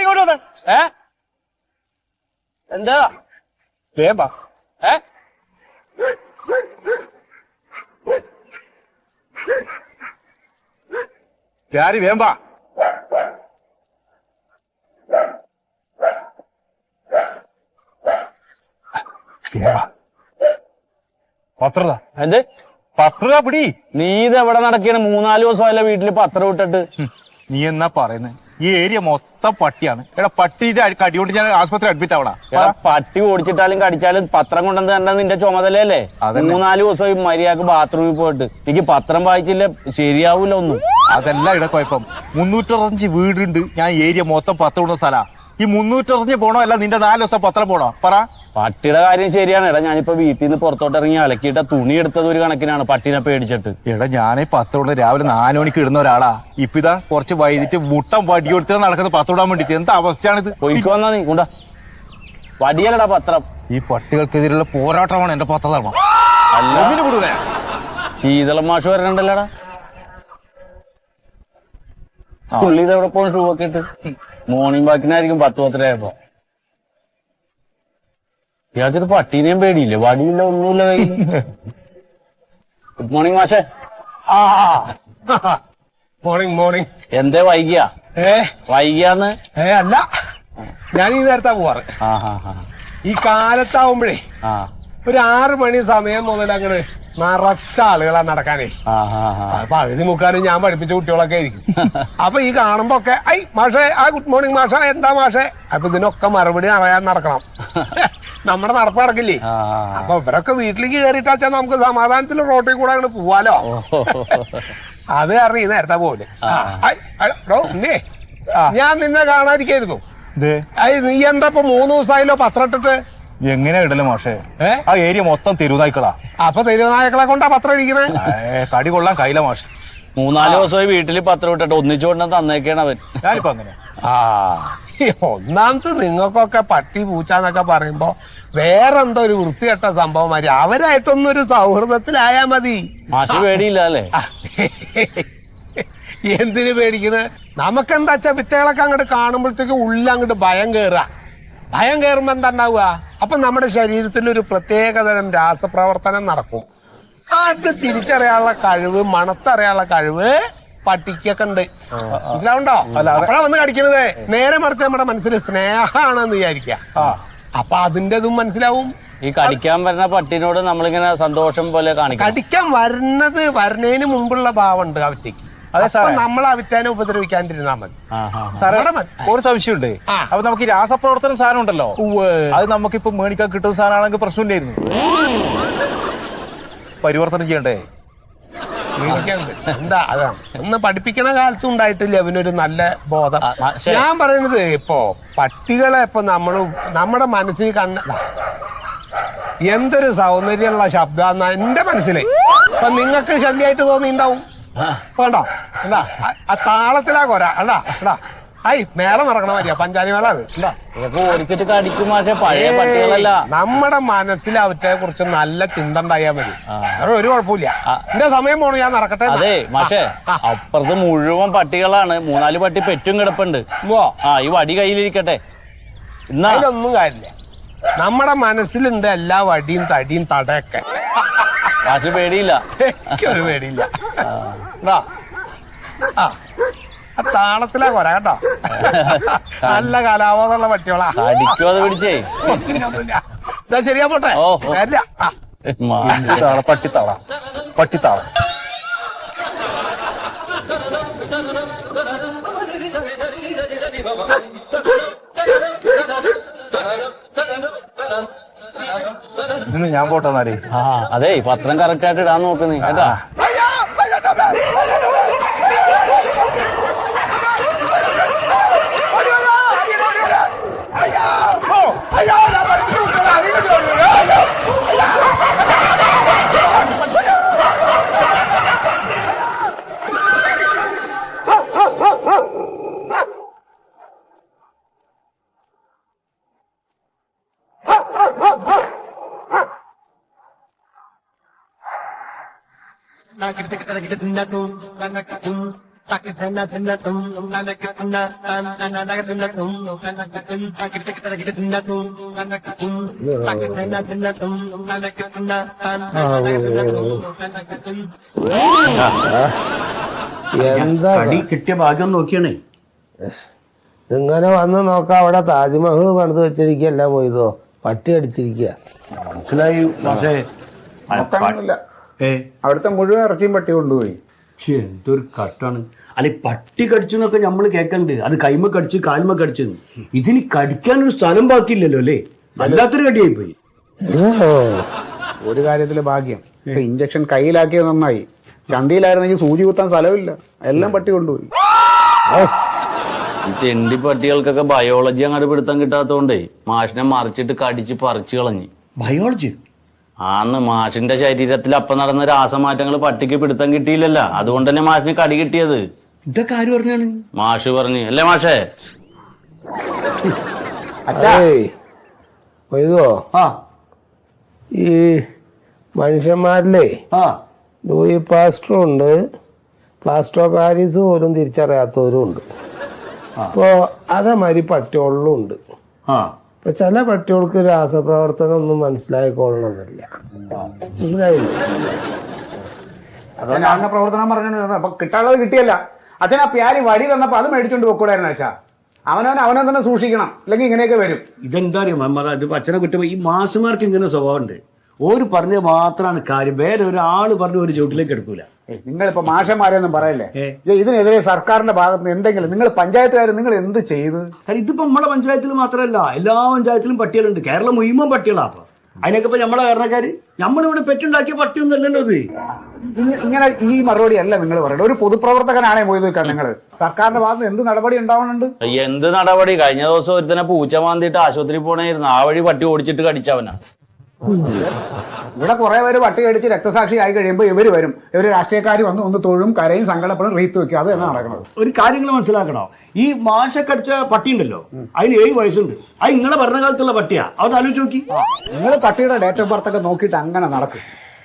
ഇങ്ങോട്ട് വന്നേ. എന്താ വേമ്പാ പ്യാരി വേമ്പാ. പത്രതാ എന്ത് പത്ര പിടി. നീ ഇത് എവിടെ നടക്കണ? 3-4 ദിവസമല്ല വീട്ടില് പത്രം ഇട്ടിട്ട്. നീ എന്നാ പറയുന്നത്? ഈ ഏരിയ മൊത്തം പട്ടിയാണ്. എടാ പട്ടിയുടെ കടികൊണ്ട് ഞാൻ ആശുപത്രി അഡ്മിറ്റ് ആവണ. പട്ടി ഓടിച്ചിട്ടാലും കടിച്ചാലും പത്രം കൊണ്ടുവന്ന് കണ്ട നിന്റെ ചുമതലയല്ലേ? 3-4 ദിവസം മര്യാദക്ക് ബാത്റൂമിൽ പോയിട്ട് എനിക്ക് പത്രം വായിച്ചില്ല ശരിയാവൂല ഒന്നും. അതെല്ലാം ഇവിടെ കുഴപ്പം. 365 വീടുണ്ട്. ഞാൻ ഏരിയ മൊത്തം പത്രം ഇടുന്ന സ്ഥലാ. ഈ 365 പോണോ അല്ല നിന്റെ 4 ദിവസം പത്രം പോണോ? പറ. പട്ടിയുടെ കാര്യം ശരിയാണ്. എടാ ഞാനിപ്പോ വീട്ടിൽ നിന്ന് പുറത്തോട്ട് ഇറങ്ങി അലക്കിയിട്ട തുണി എടുത്തത് ഒരു കണക്കിനാണ് പട്ടിനെ പേടിച്ചിട്ട്. എടാ ഞാനേ പത്രം രാവിലെ 4 മണിക്ക് ഇടുന്ന ഒരാളാ. ഇപ്പൊ ഇതാ കുറച്ച് വൈകിട്ട് മുട്ടം വടി കൊടുത്തിട്ട് നടക്കുന്നത് പത്രം ഇടാൻ വേണ്ടിട്ട്. എന്താ അവസ്ഥയാണിത്? പൊയ്ക്ക് വന്നാ നീ കൊണ്ടാ വടിയല്ലടാ പത്രം. ഈ പട്ടികൾക്കെതിരെയുള്ള പോരാട്ടമാണ് എന്റെ പത്രധർമ്മം. ഒന്നിനു കൊടുക്കേ. ശീതളം മാഷ് വരണണ്ടല്ലോടാ. പുള്ളി ഇതെവിടെ പോകുന്ന ഷൂ ഒക്കെ ഇട്ട് മോർണിംഗ് വാക്കിനായിരിക്കും 10-10 ഇയാൾക്കിത് പട്ടീനെയും പേടിയില്ലേ? വടിയില്ല ഒന്നുമില്ല കയ്യിൽ. ഗുഡ് മോർണിംഗ് മാഷേ. മോർണിംഗ്. എന്തേ വൈകിയാ? വൈകിയാന്ന് അല്ല, ഞാൻ ഈ നേരത്താ പോവാറ്. ഈ കാലത്താവുമ്പോഴേ ഒരു 6 മണി സമയം മുതൽ അങ്ങനെ നിറച്ച ആളുകളാ നടക്കാനേ. അപ്പൊ അതിന് മുക്കാലും ഞാൻ പഠിപ്പിച്ച കുട്ടികളൊക്കെ ആയിരിക്കും. അപ്പൊ ഈ കാണുമ്പോ ഒക്കെ മാഷേ ഗുഡ് മോർണിംഗ് മാഷ, എന്താ മാഷേ? അപ്പൊ ഇതിനൊക്കെ മറുപടി അറിയാൻ നടക്കണം. നമ്മുടെ നടപ്പ് നടക്കില്ലേ? അപ്പൊ ഇവരൊക്കെ വീട്ടിലേക്ക് കയറിയിട്ടാച്ചാ നമുക്ക് സമാധാനത്തിൽ റോട്ടിൽ കൂടെ അങ്ങനെ പോവാലോ. അത് കാരണം ഈ നേരത്തെ പോലെ ഞാൻ നിന്നെ കാണാതിരിക്കായിരുന്നു. നീ എന്താ ഇപ്പൊ 3 ദിവസമായല്ലോ പത്രം ഇട്ടിട്ട്? എങ്ങനെ ഇടല് മാഷേ? ആ ഏരിയ മൊത്തം തെരുവുനായ്ക്കളാ. അപ്പൊ തെരുവുനായ്ക്കളെ കൊണ്ടാ പത്രം ഇരിക്കണേ? കടി കൊള്ളാൻ കയ്യില മാഷെ. 3-4 ദിവസമായി വീട്ടില് പത്രം ഇട്ടിട്ട് ഒന്നിച്ചുകൊണ്ട് തന്നേക്കാണ് അവൻ. ഞാനിപ്പോ അങ്ങനെ. ഒന്നാമത് നിങ്ങൾക്കൊക്കെ പട്ടി പൂച്ചാന്നൊക്കെ പറയുമ്പോ വേറെന്തോ ഒരു വൃത്തികെട്ട സംഭവം അവരായിട്ടൊന്നും ഒരു സൗഹൃദത്തിലായാ മതി. മാഷ് പേടിയില്ല അല്ലേ? എന്തിനു പേടിക്കുന്നത്? നമുക്കെന്താ വെച്ചാ വിറ്റകളൊക്കെ അങ്ങോട്ട് കാണുമ്പോഴത്തേക്ക് ഉള്ളങ്ങോട്ട് ഭയം കയറുമ്പോ എന്താ ഉണ്ടാവുക? അപ്പൊ നമ്മുടെ ശരീരത്തിൽ ഒരു പ്രത്യേകതരം രാസപ്രവർത്തനം നടക്കും. അത് തിരിച്ചറിയാനുള്ള കഴിവ്, മണത്തറിയാനുള്ള കഴിവ് പട്ടിക്കൊക്കെ ഉണ്ട്. മനസ്സിലാവുണ്ടോ? അപ്പോഴാ വന്ന് കടിക്കണത്. നേരെ മറിച്ച് നമ്മുടെ മനസ്സിൽ സ്നേഹമാണെന്ന് വിചാരിക്ക. അപ്പൊ അതിന്റെ ഇതും മനസ്സിലാവും. ഈ കടിക്കാൻ വരുന്ന പട്ടിനോട് നമ്മളിങ്ങനെ സന്തോഷം പോലെ കാണിക്കും. കടിക്കാൻ വരുന്നതിന് മുമ്പുള്ള ഭാവമുണ്ട് അവറ്റയ്ക്ക്. അതെ സാർ, നമ്മൾ അവറ്റാനെ ഉപദ്രവിക്കാണ്ടിരുന്നാ മതി. ഒരു സംശയമുണ്ട്. അപ്പൊ നമുക്ക് ഈ രാസപ്രവർത്തന സാധനം ഉണ്ടല്ലോ, അത് നമുക്കിപ്പോ മേടിക്കാൻ കിട്ടുന്ന സാധനമാണെങ്കിൽ പ്രശ്നമില്ലായിരുന്നു. പരിവർത്തനം ചെയ്യണ്ടേ? എന്താ അതാണ് ഒന്ന് പഠിപ്പിക്കണ കാലത്തും ഉണ്ടായിട്ടില്ല അവനൊരു നല്ല ബോധം. ഞാൻ പറയുന്നത് ഇപ്പൊ പട്ടികളെ ഇപ്പൊ നമ്മുടെ മനസ്സിൽ എന്തൊരു സൗന്ദര്യമുള്ള ശബ്ദം എന്റെ മനസ്സില് ഇപ്പൊ നിങ്ങൾക്ക് ശല്യമായിട്ട് തോന്നിണ്ടാവും. വേണ്ടോ? എന്താ ആ താളത്തിലാ കൊര. എടാ മേളം നടക്കണ മാതിരിയാ പഞ്ചാരി മേള. നമ്മുടെ മനസ്സിൽ അവറ്റയെ കുറിച്ച് നല്ല ചിന്ത ഉണ്ടായാൽ മതി. ഒരു കുഴപ്പമില്ല. എന്റെ സമയം പോണു, ഞാൻ നടക്കട്ടെ. അതെ പക്ഷേ അപ്പുറത്ത് മുഴുവൻ പട്ടികളാണ്. 3-4 പട്ടി പെറ്റും കിടപ്പുണ്ട്. ഈ വടി കയ്യിലിരിക്കട്ടെ. അതിലൊന്നും കാര്യമില്ല. നമ്മുടെ മനസ്സിലുണ്ട് എല്ലാ വടിയും തടിയും തടയൊക്കെ. പക്ഷെ പേടിയില്ല. എനിക്കൊരു പേടിയില്ല. താളത്തിലാ കൊര കേട്ടോ. നല്ല കലാബോധമുള്ള പട്ടിയോളാ. പിടിച്ചേ ശരിയാ പോട്ടെ. പട്ടിത്താള പട്ടിത്താള. ഞാൻ പോട്ടെന്നാലേ. അതെ പത്രം കറക്റ്റ് ആയിട്ട് ഇടാൻ നോക്കുന്നേ കേട്ടാ. എന്താ കടി കിട്ടിയ ഭാഗ്യം നോക്കിയാണേ. ഇങ്ങനെ വന്ന് നോക്കാം. അവിടെ താജ്മഹൽ പണിത് വെച്ചിരിക്കല്ല പോയതോ, പട്ടി അടിച്ചിരിക്കുക. മനസ്സിലായി പക്ഷേ അവിടുത്തെ മുഴുവൻ ഇറച്ചിയും പട്ടി കൊണ്ടുപോയി. എന്തൊരു കട്ടാണ്. അല്ലെ പട്ടി കടിച്ചു എന്നൊക്കെ നമ്മൾ കേൾക്കണ്ട്. അത് കൈമ കടിച്ച് കാൽമ കടിച്ചു. ഇതിന് കടിക്കാനൊരു സ്ഥലം ബാക്കിയില്ലല്ലോ അല്ലേ? വല്ലാത്തൊരു കടിയായി പോയി. ഒരു കാര്യത്തില് ഭാഗ്യം, ഇപ്പൊ ഇഞ്ചക്ഷൻ കയ്യിലാക്കിയത് നന്നായി. ചന്തയിലായിരുന്നെങ്കിൽ സൂചി കുത്താൻ സ്ഥലമില്ല, എല്ലാം പട്ടി കൊണ്ടുപോയി. ഈ തെണ്ടി പട്ടികൾക്കൊക്കെ ബയോളജി അങ്ങോട്ട് പിടുത്തം കിട്ടാത്തോണ്ടേ മാഷിനെ മറിച്ചിട്ട് കടിച്ച് പറിച്ചു കളഞ്ഞു. ബയോളജി ആന്ന് മാഷിന്റെ ശരീരത്തിൽ അപ്പം നടന്ന രാസമാറ്റങ്ങൾ പട്ടിക്ക് പിടുത്തം കിട്ടിയില്ലല്ലോ. അതുകൊണ്ട് തന്നെ മാഷിന് കടി കിട്ടിയത്. ഇതൊക്കെ ആര് പറഞ്ഞാണ്? മാഷ് പറഞ്ഞു അല്ലേ മാഷേ? പോയതോ ആ ഈ മനുഷ്യന്മാരിലേ ആ ലൂയി പാസ്റ്ററും ഉണ്ട്, പ്ലാസ്റ്റർ ഓഫ് പാരീസ് പോലും തിരിച്ചറിയാത്തവരും ഉണ്ട്. അപ്പോൾ അതേമാതിരി പട്ടികളിലും ഉണ്ട്. ആ ഇപ്പൊ ചില പട്ടികൾക്ക് രാസപ്രവർത്തനം ഒന്നും മനസ്സിലായിക്കൊള്ളണമെന്നില്ല. മനസ്സിലായില്ലേ? അതുകൊണ്ട് ആ പ്രവർത്തനം പറഞ്ഞു. അപ്പൊ കിട്ടാനുള്ളത് കിട്ടിയല്ല. അച്ഛൻ ആ പ്യാരി വടി തന്നപ്പോ അത് മേടിച്ചോണ്ട് വെക്കൂടായിരുന്നു അച്ഛാ. അവനവനെ തന്നെ സൂക്ഷിക്കണം, അല്ലെങ്കിൽ ഇങ്ങനെയൊക്കെ വരും. ഇതെന്താ അറിയാം മമ്മ, ഇത് അച്ഛനെ കുറ്റം. ഈ മാസുമാർക്ക് ഇങ്ങനെ സ്വഭാവമുണ്ട്. ഓര് പറഞ്ഞ മാത്രമാണ് കാര്യം, വേറെ ഒരാള് പറഞ്ഞ ഒരു ചുവട്ടിലേക്ക് എടുക്കൂല. നിങ്ങളിപ്പോ മാഷന്മാരെയൊന്നും പറയല്ലേ. ഇതിനെതിരെ സർക്കാരിന്റെ ഭാഗത്ത് നിന്ന് എന്തെങ്കിലും, നിങ്ങൾ പഞ്ചായത്തുകാർ നിങ്ങൾ എന്ത് ചെയ്ത്? കാരണം ഇതിപ്പോ നമ്മുടെ പഞ്ചായത്തിൽ മാത്രമല്ല, എല്ലാ പഞ്ചായത്തിലും പട്ടികളുണ്ട്. കേരളം മുഴുവൻ പട്ടികളാ. അപ്പൊ അതിനൊക്കെ ഇപ്പൊ നമ്മളെ കാരണക്കാര്, നമ്മളിവിടെ പെറ്റുണ്ടാക്കിയ പട്ടിയൊന്നും അല്ലല്ലോ ഇത്. ഇങ്ങനെ ഈ മറുപടി അല്ല നിങ്ങൾ പറയണ്ട. ഒരു പൊതുപ്രവർത്തകനാണേ പോയി നിൽക്കാൻ. നിങ്ങൾ സർക്കാരിന്റെ ഭാഗത്ത് എന്ത് നടപടി ഉണ്ടാവുന്നുണ്ട്? എന്ത് നടപടി? കഴിഞ്ഞ ദിവസം ഒരുത്തനെ പൂച്ച മാന്തിയിട്ട് ആശുപത്രി പോണായിരുന്നു. ആ വഴി പട്ടി ഓടിച്ചിട്ട് കടിച്ചവനാ. ഇവിടെ കുറെ പേര് പട്ടി കടിച്ച് രക്തസാക്ഷി ആയി കഴിയുമ്പോൾ ഇവര് വരും. ഇവര് രാഷ്ട്രീയക്കാർ വന്ന് ഒന്ന് തൊഴും, കരയും, സങ്കടപ്പെടും, റീത്ത് വെക്കും. അത് തന്നെ നടക്കുന്നത്. ഒരു കാര്യങ്ങൾ മനസ്സിലാക്കണോ, ഈ മാഷക്കടിച്ച പട്ടി ഉണ്ടല്ലോ, അതിന് 7 വയസ്സുണ്ട്. അത് നിങ്ങളെ ഭരണകാലത്തുള്ള പട്ടിയാ. അത് ആലോചിച്ച് നോക്കി. നിങ്ങൾ പട്ടിയുടെ ഡേറ്റ് ഓഫ് ബർത്ത് ഒക്കെ നോക്കിയിട്ട് അങ്ങനെ നടക്കും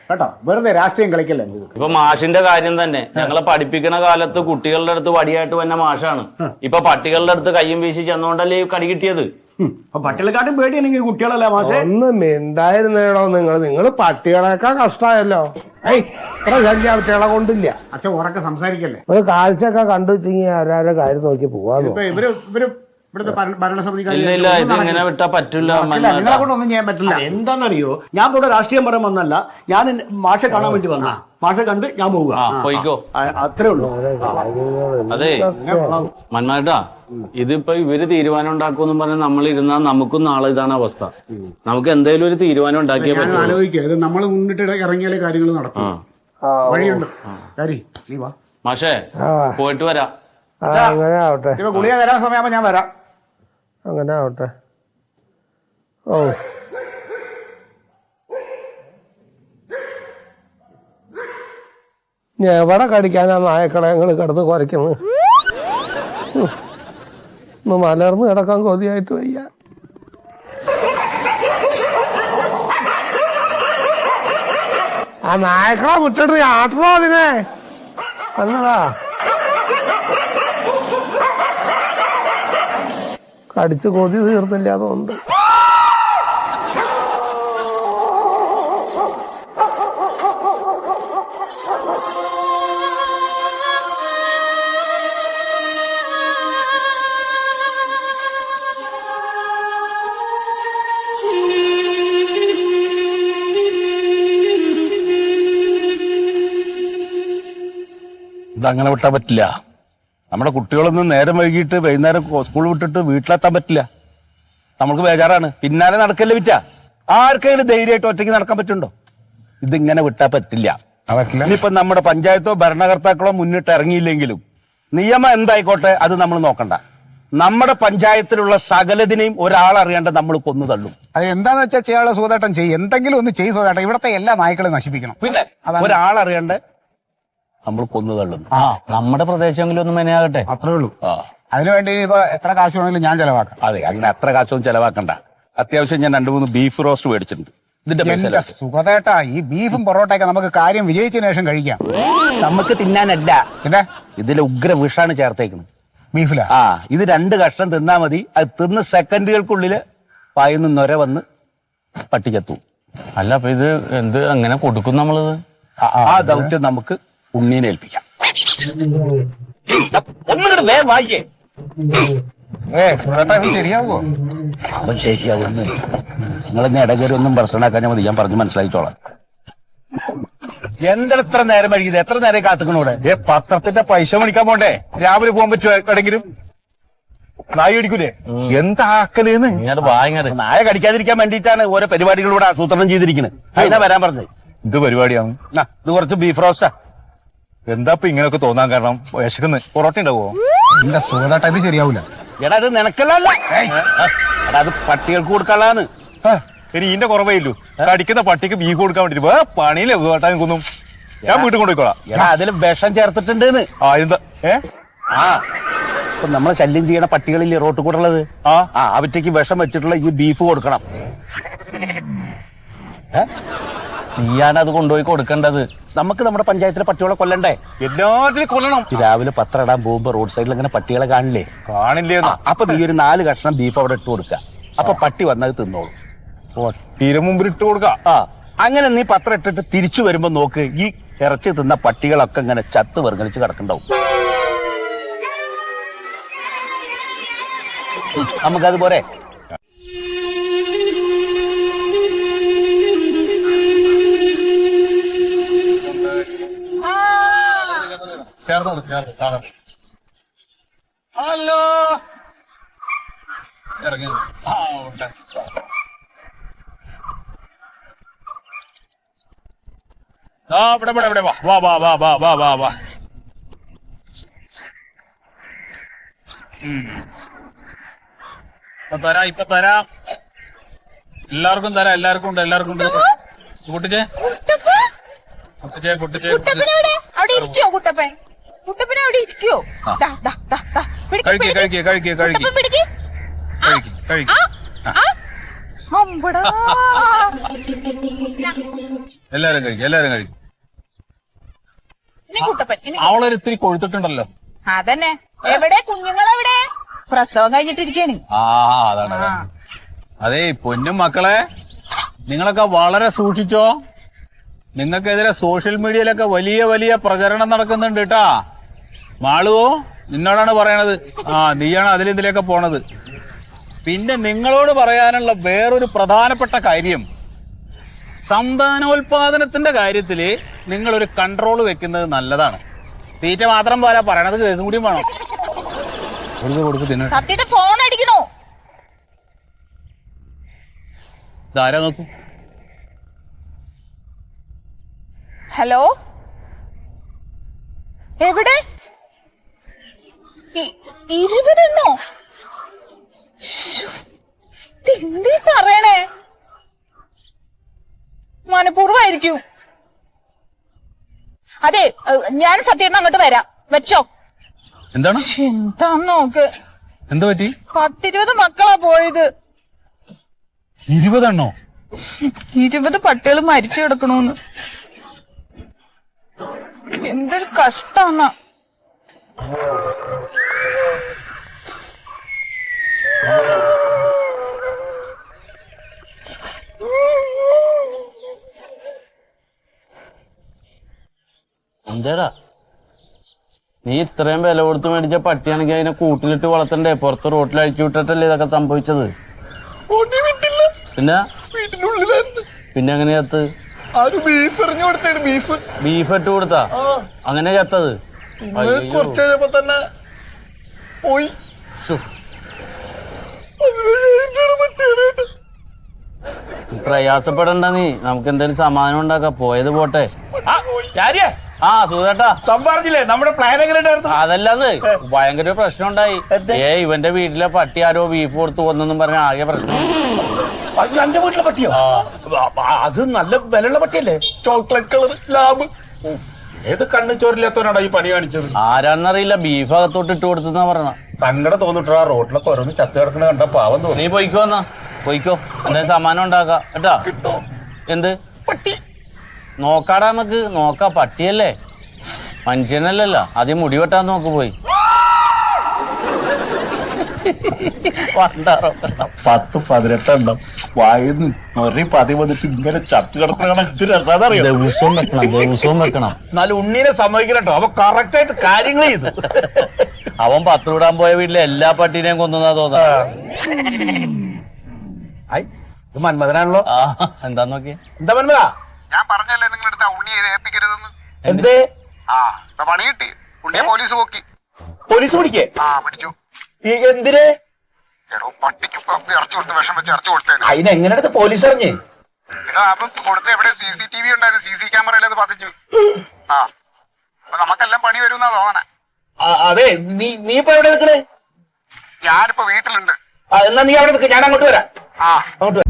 കേട്ടോ. വെറുതെ രാഷ്ട്രീയം കളിക്കല്ലേ. ഇപ്പൊ മാഷിന്റെ കാര്യം തന്നെ, ഞങ്ങളെ പഠിപ്പിക്കുന്ന കാലത്ത് കുട്ടികളുടെ അടുത്ത് വടിയായിട്ട് വന്ന മാഷാണ്. ഇപ്പൊ പട്ടികളുടെ അടുത്ത് കയ്യും വീശി ചെന്നോണ്ടല്ലേ ഈ കടി കിട്ടിയത്. അപ്പൊ പട്ടികളെക്കാട്ടും പേടിയാണെങ്കിൽ കുട്ടികളല്ല മാഷേ. ഒന്ന് മിണ്ടായിരുന്നേടോ നിങ്ങൾ പട്ടികളെക്കാൾ കഷ്ടമായല്ലോ. ഇത്ര ശല്യം പട്ടികളെ കൊണ്ടില്ല. അച്ഛൻ ഉറക്കെ സംസാരിക്കല്ലേ. ഒരു കാഴ്ചയൊക്കെ കണ്ടു വെച്ചെങ്കിൽ അവരവരെ കാര്യം നോക്കി പോവാന്നോ. ഇവര് ഇവിടുത്തെ ഭരണസമിതിക്കാർ ഇല്ല, ഇത് ഇങ്ങനെ വിട്ടാ പറ്റില്ല. നിങ്ങളെ കൊണ്ടൊന്നും ചെയ്യാൻ പറ്റില്ല. എന്താണെന്നറിയോ, ഞാൻ ഇവിടെ രാഷ്ട്രീയം പറയാൻ വന്നല്ല. ഞാൻ മാഷെ കാണാൻ വേണ്ടി വന്ന. മാഷെ കണ്ട് ഞാൻ പോവുക. പോയിക്കോ, അത്രേ ഉള്ളൂ. അതെ മന്മാട്ടാ, ഇതിപ്പോ ഇവര് തീരുമാനം ഉണ്ടാക്കുമെന്നും പറഞ്ഞാൽ നമ്മളിരുന്നാൽ നമുക്കും നാളെ ഇതാണ് അവസ്ഥ. നമുക്ക് എന്തെങ്കിലും ഒരു തീരുമാനം ഉണ്ടാക്കിയാൽ പറ്റും. ആലോചിക്കുക, ഇത് നമ്മൾ മുന്നിട്ട് ഇറങ്ങിയാലേ കാര്യങ്ങൾ നടക്കും. വഴിയുണ്ട്. നീ വാ മാഷേ, പോയിട്ട് വരാം. അങ്ങനെ ആവട്ടെ. ഇപ്പൊ ഗുളിക തരാൻ സമയമാകുമ്പോ ഞാൻ വരാം. അങ്ങനെ ആവട്ടെ. ഓ ഇനി എവിടെ കടിക്കാനാ നായക്കളെ ഞങ്ങൾ കിടന്ന് കുറയ്ക്കുന്നത്? ഒന്ന് മലർന്ന് കിടക്കാൻ കൊതിയായിട്ട് വയ്യ. ആ നായക്കളെ വിട്ടിട്ട് യാത്രോ അതിനെ വന്നതാ. കടിച്ച് കൊതി തീർന്നില്ല, അതുകൊണ്ട്. ഇതങ്ങനെ വിട്ടാൻ പറ്റില്ല. നമ്മുടെ കുട്ടികളൊന്നും നേരം വൈകിട്ട് വൈകുന്നേരം സ്കൂൾ വിട്ടിട്ട് വീട്ടിലെത്താൻ പറ്റില്ല. നമുക്ക് ബേജാറാണ്. പിന്നാലെ നടക്കല്ലേ വിറ്റ. ആർക്കെങ്കിലും ധൈര്യമായിട്ട് ഒറ്റയ്ക്ക് നടക്കാൻ പറ്റുണ്ടോ? ഇതിങ്ങനെ വിട്ടാൻ പറ്റില്ല. ഇനിയിപ്പൊ നമ്മുടെ പഞ്ചായത്തോ ഭരണകർത്താക്കളോ മുന്നിട്ട് ഇറങ്ങിയില്ലെങ്കിലും നിയമം എന്തായിക്കോട്ടെ, അത് നമ്മൾ നോക്കണ്ട. നമ്മുടെ പഞ്ചായത്തിലുള്ള സകലതിനെയും ഒരാളറിയാണ്ട് നമ്മൾ കൊന്നു തള്ളും. അത് എന്താന്ന് വെച്ചാൽ ചെയ്യാനുള്ള സൂതേട്ടൻ ചെയ്യും. എന്തെങ്കിലും ഒന്ന് ചെയ്യും സൂതേട്ടൻ. ഇവിടുത്തെ എല്ലാ നായ്ക്കളെയും നശിപ്പിക്കണം. പിന്നെ ഒരാളറിയാണ്ട് നമ്മൾ കൊന്നു തള്ളുന്നു. നമ്മുടെ പ്രദേശമെങ്കിലും ഒന്ന് മെനയാകട്ടെ, അത്രേ ഉള്ളൂ. അതിനുവേണ്ടി ഇപ്പൊ എത്ര കാശ് വേണമെങ്കിലും ഞാൻ ചെലവാക്കാം. അതെ, അങ്ങനെ അത്ര കാശൊന്നും ചെലവാക്കണ്ട. അത്യാവശ്യം ഞാൻ 2-3 ബീഫ് റോസ്റ്റ് മേടിച്ചിട്ടുണ്ട്. ഇതിന്റെ പൈസ എന്റെ സുഖതേട്ടാ, ഈ ബീഫും പൊറോട്ടയൊക്കെ നമുക്ക് കാര്യം വിജയിച്ചതിന് ശേഷം കഴിക്കാം. നമുക്ക് തിന്നാനല്ല, പിന്നെ ഇതിൽ ഉഗ്ര വിഷാണ് ചേർത്തേക്കുന്നത്. ബീഫിലാ? ആ, ഇത് 2 കഷ്ണം തിന്നാ മതി. അത് തിന്ന് സെക്കൻഡുകൾക്കുള്ളില് പായുന്ന നൊര വന്ന് പട്ടി ചത്തു. അല്ല അപ്പൊ ഇത് എന്ത് അങ്ങനെ കൊടുക്കും നമ്മളിത്? ആ ദൗത്യം നമുക്ക് ഉണ്ണീനെ ഏൽപ്പിക്കാം. ഒന്നുകൂടെ വേഗം വായിക്കേ. സുഖേട്ടാ, ഇത് ശരിയാവോ? അവൻ ശരിയാവുന്നു. നിങ്ങളിന്ന് ഇടകേറി ഒന്നും പ്രശ്നമാക്കാൻ മതി, ഞാൻ പറഞ്ഞ് മനസ്സിലാക്കിച്ചോളാം. എന്തെത്ര നേരം വൈകിയത്? എത്ര നേരം കാത്തുക്കണൂടെ? പത്രത്തിന്റെ പൈസ മേടിക്കാൻ പോണ്ടേ? രാവിലെ പോകാൻ പറ്റുമോ എവിടെങ്കിലും? നായി അടിക്കൂലേ? എന്താക്കലേന്ന്? ഇങ്ങോട്ട് വാ ഇങ്ങോട്ട്. നായ കടിക്കാതിരിക്കാൻ വേണ്ടിയിട്ടാണ് ഓരോ പരിപാടികൾ ഇവിടെ ആസൂത്രണം ചെയ്തിരിക്കുന്നത്. അതിനാ വരാൻ പറഞ്ഞത്. ഇത് പരിപാടിയാണ്. ഇത് കുറച്ച് ബീഫ് റോസ്റ്റാ. എന്താ ഇപ്പൊ ഇങ്ങനെയൊക്കെ തോന്നാൻ കാരണം? വിശക്കുന്ന്. പൊറോട്ട ഉണ്ടാവോ? എന്റെ സുഖതേട്ടാ, ഇത് ശരിയാവൂല. എടാ അത് നിനക്കല്ല, എടാ അത് പട്ടികൾക്ക് കൊടുക്കാനുള്ളതാണ്. ഇനി ഇതിന്റെ കുറവേ ഇല്ലു. കടിക്കുന്ന പട്ടിക്ക് ബീഫ് കൊടുക്കാൻ വേണ്ടി വേ പണിയില്ലേ കേട്ടാ. ഞാൻ വീട്ടിൽ കൊണ്ടുപോയിക്കോളാം. എടാ അതിൽ വിഷം ചേർത്തിട്ടുണ്ട്. ആ എന്താ? ഇപ്പൊ നമ്മളെ ശല്യം ചെയ്യണ പട്ടികളില്ലേ റോട്ടിൽ കൂടെ ഉള്ളത്, അവറ്റയ്ക്ക് വിഷം വെച്ചിട്ടുള്ള ഈ ബീഫ് കൊടുക്കണം. നീയാണ് അത് കൊണ്ടുപോയി കൊടുക്കേണ്ടത്. നമുക്ക് നമ്മുടെ പഞ്ചായത്തിലെ പട്ടികളെ കൊല്ലണ്ടേ? എല്ലാത്തിനും കൊല്ലണം. രാവിലെ പത്രം ഇടാൻ പോകുമ്പോ റോഡ് സൈഡിൽ ഇങ്ങനെ പട്ടികളെ കാണില്ലേ? കാണില്ലേ? അപ്പൊ നീ ഒരു 4 കഷ്ണം ബീഫ് അവിടെ ഇട്ട് കൊടുക്കുക. അപ്പൊ പട്ടി വന്നത് തിന്നോളൂ. തീരെ മുമ്പിൽ ഇട്ട് കൊടുക്കാം. അങ്ങനെ നീ പത്രം ഇട്ടിട്ട് തിരിച്ചു വരുമ്പോ നോക്ക്, ഈ ഇറച്ചി തിന്ന പട്ടികളൊക്കെ ഇങ്ങനെ ചത്ത് വെറുകളിച്ച് കിടക്കണ്ടാവും. നമുക്കതുപോലെ ഹലോ, ഇറങ്ങി. ഇവിടെ വാ വാ വാ വാ വാ വാ വാ വാ. ഇപ്പൊ തരാം. എല്ലാവർക്കും തരാം. എല്ലാവർക്കും ഉണ്ട്. കുട്ടിച്ചേ അവിടെ ഇരിക്കോ കുട്ടപ്പൻ? കുട്ടപ്പൻ അവിടെ ഇരിക്കോ? എല്ലാരും കഴിക്കും. കുട്ടപ്പൻ അവളൊരു ഇത്തിരി കൊഴുത്തിട്ടുണ്ടല്ലോ. അതന്നെ. എവിടെ കുഞ്ഞുങ്ങളെവിടെ? പ്രസവം കഴിഞ്ഞിട്ടിരിക്കാണ്. അതാണ്. അതെ പൊന്നും മക്കളെ, നിങ്ങളൊക്കെ വളരെ സൂക്ഷിച്ചോ. നിങ്ങൾക്കെതിരെ സോഷ്യൽ മീഡിയയിലൊക്കെ വലിയ വലിയ പ്രചരണം നടക്കുന്നുണ്ട് കേട്ടാ. മാളുവോ, നിന്നോടാണ് പറയണത്. നീയാണ് അതിലിതിലൊക്കെ പോണത്. പിന്നെ നിങ്ങളോട് പറയാനുള്ള വേറൊരു പ്രധാനപ്പെട്ട കാര്യം, സന്താനോൽപാദനത്തിന്റെ കാര്യത്തില് നിങ്ങളൊരു കൺട്രോൾ വെക്കുന്നത് നല്ലതാണ്. തീറ്റ മാത്രം പോരാ, പറയണത് ഇതും കൂടിയും വേണം. കൊടുക്ക് തിന്ന. സത്യത്തെ ഫോൺ അടിക്കണോ? ഇതാരാ നോക്കൂ. ഹലോ, എവിടെ? 20 എണ്ണോ? എന്തി പറയണേ? മനഃപൂർവ്വമായിരിക്കും. അതെ, ഞാൻ സത്യേട്ടൻ അങ്ങോട്ട് വരാം. വെച്ചോ. എന്താണ്? എന്താന്ന് നോക്ക്. എന്താ പറ്റി? 10-20 മക്കളാ പോയത്. 20 എണ്ണോ? 20 പട്ടികൾ മരിച്ചു കിടക്കണോന്ന്. എന്തൊരു കഷ്ടാന്നാ. എന്തേടാ നീ ഇത്രയും വില കൊടുത്ത് മേടിച്ച പട്ടിയാണെങ്കിൽ അതിനെ കൂട്ടിലിട്ട് വളർത്തണ്ടേ? പുറത്ത് റോട്ടിൽ അഴിച്ചു വിട്ടിട്ടല്ലേ ഇതൊക്കെ സംഭവിച്ചത്? പിന്നെ എങ്ങനെ ചത്ത്? ബീഫ് ഇട്ട് കൊടുത്താ അങ്ങനെ ചത്തത്? പ്രയാസപ്പെടണ്ട നീ, നമുക്ക് എന്തായാലും സമാധാനം ഉണ്ടാക്കാം. പോയത് പോട്ടെ. സുഖേട്ടാ സംഭവിച്ചില്ലേ നമ്മുടെ പ്ലാൻ എങ്ങനെയായിരുന്നു? അതല്ലാന്ന് ഭയങ്കര പ്രശ്നം ഉണ്ടായി. ഇവന്റെ വീട്ടിലെ പട്ടി ആരോ ബീഫ് കൊടുത്ത് കൊന്നെന്നും പറഞ്ഞ ആകെ പ്രശ്നം. എന്റെ വീട്ടിലെ പട്ടിയോ? അത് നല്ല വിലയുള്ള പട്ടിയല്ലേ? Chocolate colour lab. ഏത് കണ്ണു ചോരില്ലാത്തവനാടാ ഈ പണി കാണിച്ചത്? ആരാന്നറിയില്ല, ബീഫ് അകത്തോട്ട് ഇട്ട് കൊടുത്തെന്നാ പറഞ്ഞ. സങ്കടം തോന്നിട്ടാ റോട്ടിലൊക്കെ ഓരോന്ന് ചത്ത് കിടക്കുന്ന കണ്ട പാവം തോന്നി. നീ പൊയ്ക്കോ, എന്നാ പൊയ്ക്കോ, എന്തായാലും സമാനം ഉണ്ടാക്കാം കേട്ടാ. എന്ത് പട്ടി നോക്കാടാ, നമുക്ക് നോക്കാ. പട്ടിയല്ലേ, മനുഷ്യനല്ലല്ലോ. ആദ്യം മുടി വെട്ടാൻ നോക്ക് പോയി. 10-18 എണ്ണം വായിന്ന് ഒരു പതി വന്നിട്ട് ഇങ്ങനെ ചത്തു കിടക്കണ രസാന്നറിയോ? ദിവസവും വെക്കണം. എന്നാലും ഉണ്ണീനെ സമ്മതിക്കണോ, അവ കറക്റ്റ് ആയിട്ട് കാര്യങ്ങൾ ചെയ്തു. അവൻ പത്ത് വിടാൻ പോയ വീട്ടിലെ എല്ലാ പട്ടീനെയും കൊന്നാ തോന്നാ. ഇത് മന്മഥനാണല്ലോ. എന്താ നോക്കിയേ? എന്താ മന്മഥ? ഞാൻ പറഞ്ഞല്ലേ നിങ്ങളെടുത്ത് ഉണ്ണിയെ ഏൽപ്പിക്കരുതെന്ന്. എന്തേ? പണി കിട്ടി. ഉണ്ണിയെ പോലീസ് പോക്കി. പോലീസ് പിടിക്കേ? പിടിച്ചു. എന്തിന്? എടോ പട്ടിക്ക് ഇറച്ചി കൊടുത്ത് വിഷം വെച്ച് ഇറച്ചി കൊടുത്തേന്. അതിനെങ്ങനെ പോലീസ് അറിഞ്ഞേ? എടാ അപ്പം കൊടുത്ത് എവിടെ CCTV ഉണ്ടായിരുന്നു, CC ക്യാമറയിൽ അത് പതിച്ചു. അപ്പൊ നമുക്കെല്ലാം പണി വരുമെന്നാ തോന്നണേ. അതെ, നീ ഇപ്പൊ എവിടെ നിൽക്കണേ? ഞാനിപ്പോ വീട്ടിലുണ്ട്. എന്നാ നീ അവിടെ നിൽക്ക്, ഞാൻ അങ്ങോട്ട് വരാം. അങ്ങോട്ട് വരാം.